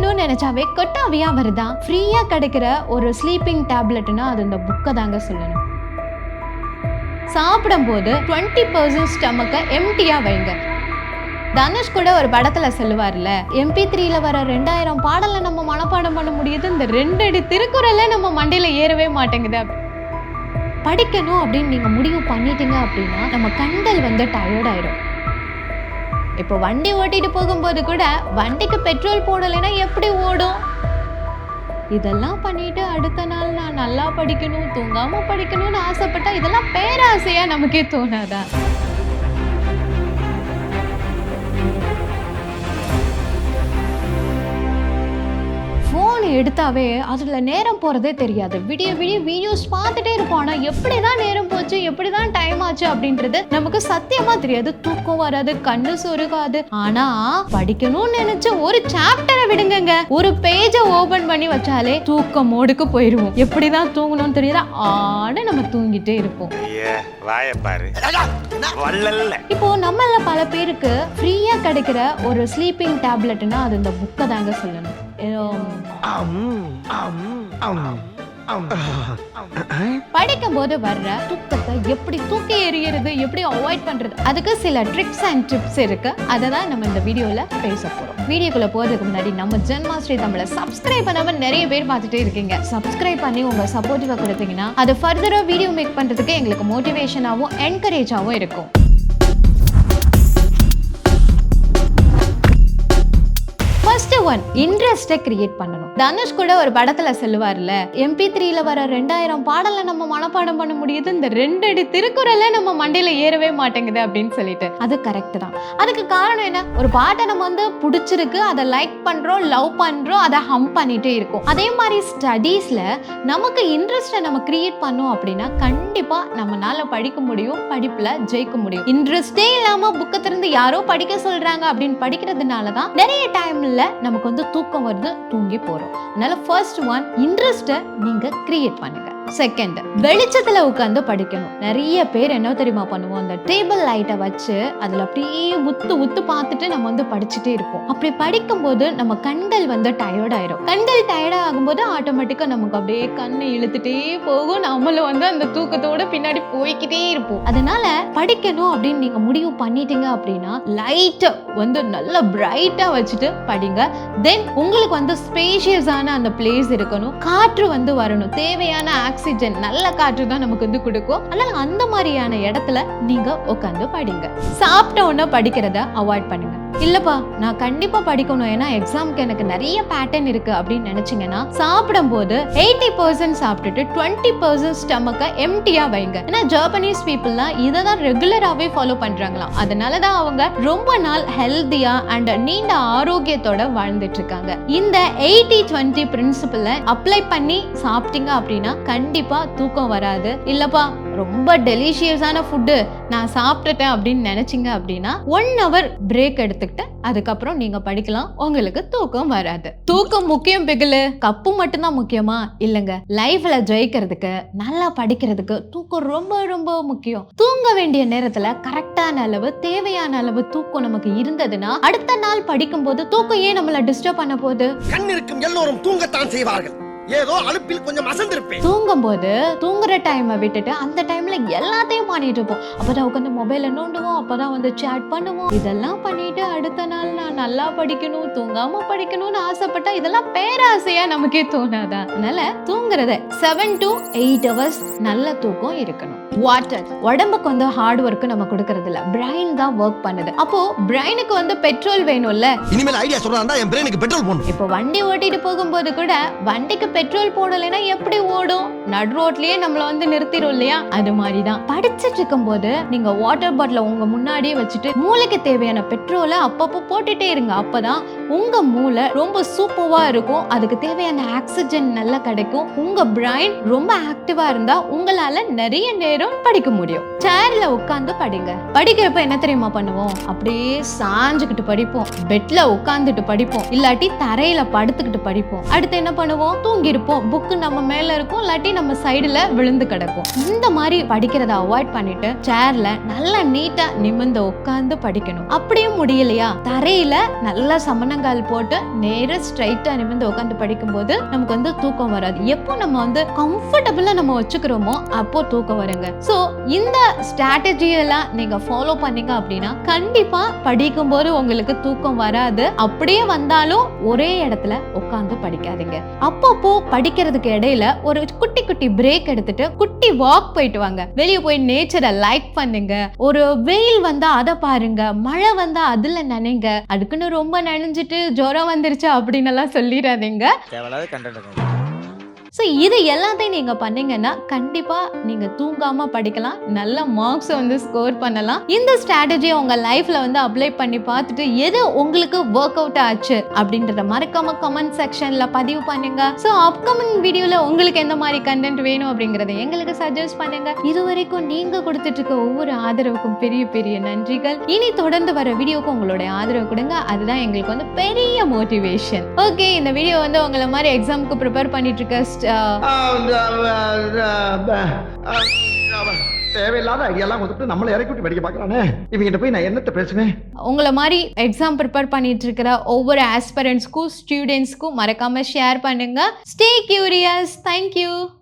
படிக்கணும்னு நினைச்சாவே கொட்டாவியா வருதா? ஃப்ரீயா கிடைக்கிற ஒரு ஸ்லீப்பிங் டேப்லெட்னா அது இந்த புக்கை தாங்க சொல்லணும். சாப்பிடும்போது 20% ஸ்டமக்கை எம்டியா வைங்க. தனுஷ் கூட ஒரு படத்துல சொல்லுவார்ல, MP3ல வர 2000 பாடலை நம்ம மனப்பாடம் பண்ண முடியுது, இந்த 2 அடி திருக்குறளே நம்ம மண்டையில ஏறவே மாட்டேங்குது. படிக்கணும் அப்படின்னு நீங்க முடிவு பண்ணிட்டீங்க அப்படின்னா நம்ம கண்கள் வந்து டயர்ட் ஆயிடும். இப்போ வண்டி ஓட்டிட்டு போகும்போது கூட வண்டிக்கு பெட்ரோல் போடலைன்னா எப்படி ஓடும்? இதெல்லாம் பண்ணிட்டு அடுத்த நாள் நான் நல்லா படிக்கணும், தூங்காம படிக்கணும்னு ஆசைப்பட்டா இதெல்லாம் பேராசையா நமக்கே தோணாதா? ஃபோன் எடுத்தாவே அதுல நேரம் போறதே தெரியாது. விடிய வீடியோஸ் பார்த்துட்டே இருப்போம். ஆனா எப்படிதான் நேரம் போச்சு, எப்படிதான் டைம் ஆச்சு அப்படின்றது நமக்கு சத்தியமா தெரியாது. தூக்கம் வராது, கண்ணு சொருகாது. ஆனா படிக்கணும்னு நினைச்ச ஒரு சாப்டரை விடுங்க, ஒரு பேஜை ஓபன் பண்ணி வச்சாலே தூக்கம் மோடுக்கு போயிருவோம். எப்படிதான் தூங்கணும்னு தெரியல, ஆனா நம்ம தூங்கிட்டே இருப்போம். இப்போ நம்மள பல பேருக்கு ஃப்ரீயா கிடைக்கிற ஒரு ஸ்லீப்பிங் டேப்லெட்னா அது இந்த புக்கை தாங்க சொல்லணும். படிக்கும் போது வர்ற தூக்கத்தை எப்படி தூக்கி எறியறது, எப்படி அவாய்ட் பண்றது, அதுக்கு சில ட்ரிக்ஸ் அண்ட் டிப்ஸ் இருக்கு. அதை தான் நம்ம இந்த வீடியோல பேச போறோம். வீடியோக்குள்ள போறதுக்கு முன்னாடி நம்ம ஜென்மாஸ்ரீ தமிழை சப்ஸ்கிரைப் பண்ணாம நிறைய பேர் பார்த்துட்டே இருக்கீங்க. சப்ஸ்கிரைப் பண்ணி உங்க சப்போர்ட்டிவா கொடுத்தீங்கன்னா அது ஃபர்தரா வீடியோ மேக் பண்றதுக்கு எங்களுக்கு மோட்டிவேஷனாவும் என்கரேஜாவும் இருக்கும். ஃபர்ஸ்ட் ஒன், இன்ட்ரெஸ்ட்டை கிரியேட் பண்ணணும். தனுஷ் கூட ஒரு படத்துல சொல்லுவார்ல, MP3ல வர 2000 பாடலை நம்ம மனப்பாடம் பண்ண முடியுது, இந்த 2 அடி திருக்குறளே நம்ம மண்டையில ஏறவே மாட்டேங்குது அப்படின்னு சொல்லிட்டு. அது கரெக்ட் தான். அதுக்கு காரணம் என்ன? ஒரு பாட்டை நம்ம வந்து பிடிச்சிருக்கு, அதை லைக் பண்றோம், லவ் பண்றோம், அதை ஹம் பண்ணிட்டே இருக்கோம். அதே மாதிரி ஸ்டடீஸ்ல நமக்கு இன்ட்ரெஸ்ட்டை நம்ம கிரியேட் பண்ணோம் அப்படின்னா கண்டிப்பா நம்மளால படிக்க முடியும், படிப்புல ஜெயிக்க முடியும். இன்ட்ரெஸ்டே இல்லாம புக்கை திறந்து யாரோ படிக்க சொல்றாங்க அப்படின்னு படிக்கிறதுனாலதான் நிறைய டைம்ல நமக்கு வந்து தூக்கம் வருது, தூங்கி போறோம். அதனால ஃபர்ஸ்ட் ஒன், இன்ட்ரெஸ்ட்டை நீங்க கிரியேட் பண்ணுங்க. செகண்ட், வெளிச்சத்துல உட்கார்ந்து படிக்கணும். நிறைய பேர் என்ன தெரியுமா பண்ணுவோம், அந்த டேபிள் லைட்டை வச்சு அதுல அப்படியே உத்து பார்த்துட்டு நம்ம வந்து படிச்சுட்டே இருப்போம். அப்படி படிக்கும் போது நம்ம கண்கள் வந்து டயர்ட் ஆயிரும். கண்கள் டயர்ட் ஆகும்போது ஆட்டோமேட்டிக்கா நமக்கு அப்படியே கண்ணை இழுத்துட்டே போகும், நம்மளும் வந்து அந்த தூக்கத்தோட பின்னாடி போய்கிட்டே இருப்போம். அதனால படிக்கணும் அப்படின்னு நீங்க முடிவு பண்ணிட்டீங்க அப்படின்னா லைட் வந்து நல்லா பிரைட்டா வச்சுட்டு படிங்க. தென் உங்களுக்கு வந்து ஸ்பேஷியஸான அந்த பிளேஸ் இருக்கணும், காற்று வந்து வரணும், தேவையான ஆக்சிஜன், நல்ல காற்று தான் நமக்கு வந்து கொடுக்கும். அதனால அந்த மாதிரியான இடத்துல நீங்க உட்காந்து படிங்க. சாப்பிட்ட உடனே படிக்கிறத அவாய்ட் பண்ணுங்க. இல்லப்பா நான் கண்டிப்பா படிக்கணும், ஏன்னா எக்ஸாம்க்கு எனக்கு நிறைய பேட்டர்ன் இருக்கு அப்படின்னு நினைச்சீங்கன்னா சாப்பிடும் போது 80% சாப்பிட்டுட்டு 20% ஸ்டமக்கை எம்டியா வைங்க. ஏன்னா ஜப்பானீஸ் பீப்புள்லாம் இதை தான் ரெகுலராகவே ஃபாலோ பண்றாங்களாம். அதனாலதான் அவங்க ரொம்ப நாள் ஹெல்தியா அண்ட் நீண்ட ஆரோக்கியத்தோட வாழ்ந்துட்டு இருக்காங்க. இந்த 80-20 பிரின்சிபலை அப்ளை பண்ணி சாப்பிட்டீங்க அப்படின்னா கண்டிப்பா தூக்கம் வராது. இல்லப்பா ரொம்ப டெலிஷியஸான ஃபுட்டு நான் சாப்பிட்டுட்டேன் அப்படின்னு நினைச்சிங்க அப்படின்னா 1 hour பிரேக் எடுத்துக்கிட்டு அதுக்கப்புறம் நீங்க படிக்கலாம், உங்களுக்கு தூக்கம் வராது. தூக்கம் முக்கியம் பிகிலு, கப்பு மட்டும்தான் முக்கியமா? இல்லைங்க. லைஃப்ல ஜெயிக்கிறதுக்கு, நல்லா படிக்கிறதுக்கு தூக்கம் ரொம்ப ரொம்ப முக்கியம். தூங்க வேண்டிய நேரத்துல கரெக்டான அளவு, தேவையான அளவு தூக்கம் நமக்கு இருந்ததுன்னா அடுத்த நாள் படிக்கும் போது தூக்கம் ஏன் நம்மள டிஸ்டர்ப் பண்ண போகுது? கண் இருக்கும் எல்லோரும் தூங்கத்தான் செய்வார்கள். ஏதோ அலுப்பில் கொஞ்சம் அசந்திருப்பேன். தூங்கும் போது தூங்குற டைமை விட்டுட்டு அந்த டைம்ல எல்லாத்தையும் பண்ணிட்டு இருப்போம். அப்பதான் உட்காந்து மொபைல நோண்டுவோம், அப்பதான் வந்து சேட் பண்ணுவோம். இதெல்லாம் பண்ணிட்டு அடுத்த நாள் நான் நல்லா படிக்கணும், தூங்காம படிக்கணும்னு ஆசைப்பட்டா இதெல்லாம் பேராசையா நமக்கே தோணாதா? அதனால தூங்குறத 7 to 8 hours நல்ல தூக்கம் இருக்கணும். வாட்டர், உடம்புக்கு வந்து ஹார்ட் ஒர்க் நம்ம கொடுக்கறது இல்ல, பிரைன் தான் ஒர்க் பண்ணுது. அப்போ பிரைனுக்கு வந்து பெட்ரோல் வேணும்ல. இனிமேல் ஐடியா சொல்றாண்டா, என் பிரைனுக்கு பெட்ரோல் போடணும். இப்போ வண்டி ஓட்டிட்டு போகும்போது கூட வண்டிக்கு பெட்ரோல் போடலைன்னா எப்படி ஓடும்? நடு ரோட்லயே நம்மள வந்து நிறுத்திடும் இல்லையா? அது மாதிரிதான் படிச்சுட்டு இருக்கும் போது நீங்க வாட்டர் பாட்டில உங்க முன்னாடியே வச்சுட்டு மூளைக்கு தேவையான பெட்ரோலை அப்பப்போ போட்டுட்டே இருங்க. அப்பதான் உங்க மூளை ரொம்ப சூப்பரா இருக்கும், அதுக்கு தேவையான ஆக்சிஜன் நல்லா கிடைக்கும். உங்க பிரைன் ரொம்ப ஆக்டிவா இருந்தா உங்களால நிறைய நேரம் படிக்க முடியும். சேர்ல உட்கார்ந்து படிங்க. படிக்கிறப்ப என்ன தெரியுமா பண்ணுவோம்? அப்படியே சாஞ்சுக்கிட்டு படிப்போம், பெட்ல உட்கார்ந்துட்டு படிப்போம், இல்லாட்டி தரையில படுத்துக்கிட்டு படிப்போம். அடுத்து என்ன பண்ணுவோம்? தூங்கிருப்போம். புக்கு நம்ம மேல இருக்கும், இல்லாட்டி நம்ம சைடுல விழுந்து கிடக்கும். இந்த மாதிரி படிக்கிறத அவாய்ட் பண்ணிட்டு சேர்ல நல்லா நீட்டா நிமிர்ந்து உட்கார்ந்து படிக்கணும். அப்படியும் முடியலையா தரையில நல்லா சமண முழங்கால் போட்டு நேரா ஸ்ட்ரைட்டா நிமிர்ந்து உட்காந்து படிக்கும்போது நமக்கு வந்து தூக்கம் வராது. எப்போ நம்ம வந்து கம்ஃபர்டபுளா நம்ம வச்சுக்கிறோமோ அப்போ தூக்கம் வருங்க. சோ இந்த ஸ்ட்ராட்டஜி எல்லாம் நீங்க ஃபாலோ பண்ணீங்க அப்படின்னா கண்டிப்பா படிக்கும்போது உங்களுக்கு தூக்கம் வராது. அப்படியே வந்தாலும் ஒரே இடத்துல உட்காந்து படிக்காதீங்க. அப்பப்போ படிக்கிறதுக்கு இடையில ஒரு குட்டி குட்டி பிரேக் எடுத்துட்டு குட்டி வாக் போயிட்டு வாங்க. வெளியே போய் நேச்சரை லைக் பண்ணுங்க. ஒரு வெயில் வந்தா அதை பாருங்க, மழை வந்தா அதுல நனைங்க. அதுக்குன்னு ரொம்ப நனைஞ்சிட்டு ஜுரம் வந்துருச்சு அப்படின்னு எல்லாம் சொல்லிடாதீங்க. ஸோ இது எல்லாத்தையும் நீங்க பண்ணீங்கன்னா கண்டிப்பா நீங்க தூங்காம படிக்கலாம், நல்ல மார்க்ஸ் வந்து ஸ்கோர் பண்ணலாம். இந்த ஸ்ட்ராட்டஜியை உங்க லைஃப்ல வந்து அப்ளை பண்ணி பார்த்துட்டு எது உங்களுக்கு ஒர்க் அவுட் ஆச்சு அப்படின்றத மறக்காம கமெண்ட் செக்ஷன்ல பதிவு பண்ணுங்க. ஸோ அப்கமிங் வீடியோல உங்களுக்கு எந்த மாதிரி கண்டென்ட் வேணும் அப்படிங்கறத எங்களுக்கு சஜஸ்ட் பண்ணுங்க. இது வரைக்கும் நீங்க கொடுத்துட்டு இருக்க ஒவ்வொரு ஆதரவுக்கும் பெரிய பெரிய நன்றிகள். இனி தொடர்ந்து வர வீடியோக்கு உங்களுடைய ஆதரவு கொடுங்க, அதுதான் எங்களுக்கு வந்து பெரிய மோட்டிவேஷன். ஓகே, இந்த வீடியோ வந்து உங்களை மாதிரி எக்ஸாமுக்கு ப்ரிப்பேர் பண்ணிட்டு இருக்க தேவையில்லாத ஐடியாலாம் கொடுத்துட்டு நம்மளை இறக்கி விட்டு படிக்க பார்க்கறானே, இவங்கிட்ட போய் நான் என்னத்த பேசுவேன்? உங்களை மாதிரி எக்ஸாம் ப்ரிப்பேர் பண்ணிட்டு இருக்கிற ஒவ்வொரு ஆஸ்பிரண்ட்ஸ்க்கும் ஸ்டூடெண்ட்ஸ்க்கும் மறக்காம ஷேர் பண்ணுங்க. Stay curious. தேங்க்யூ.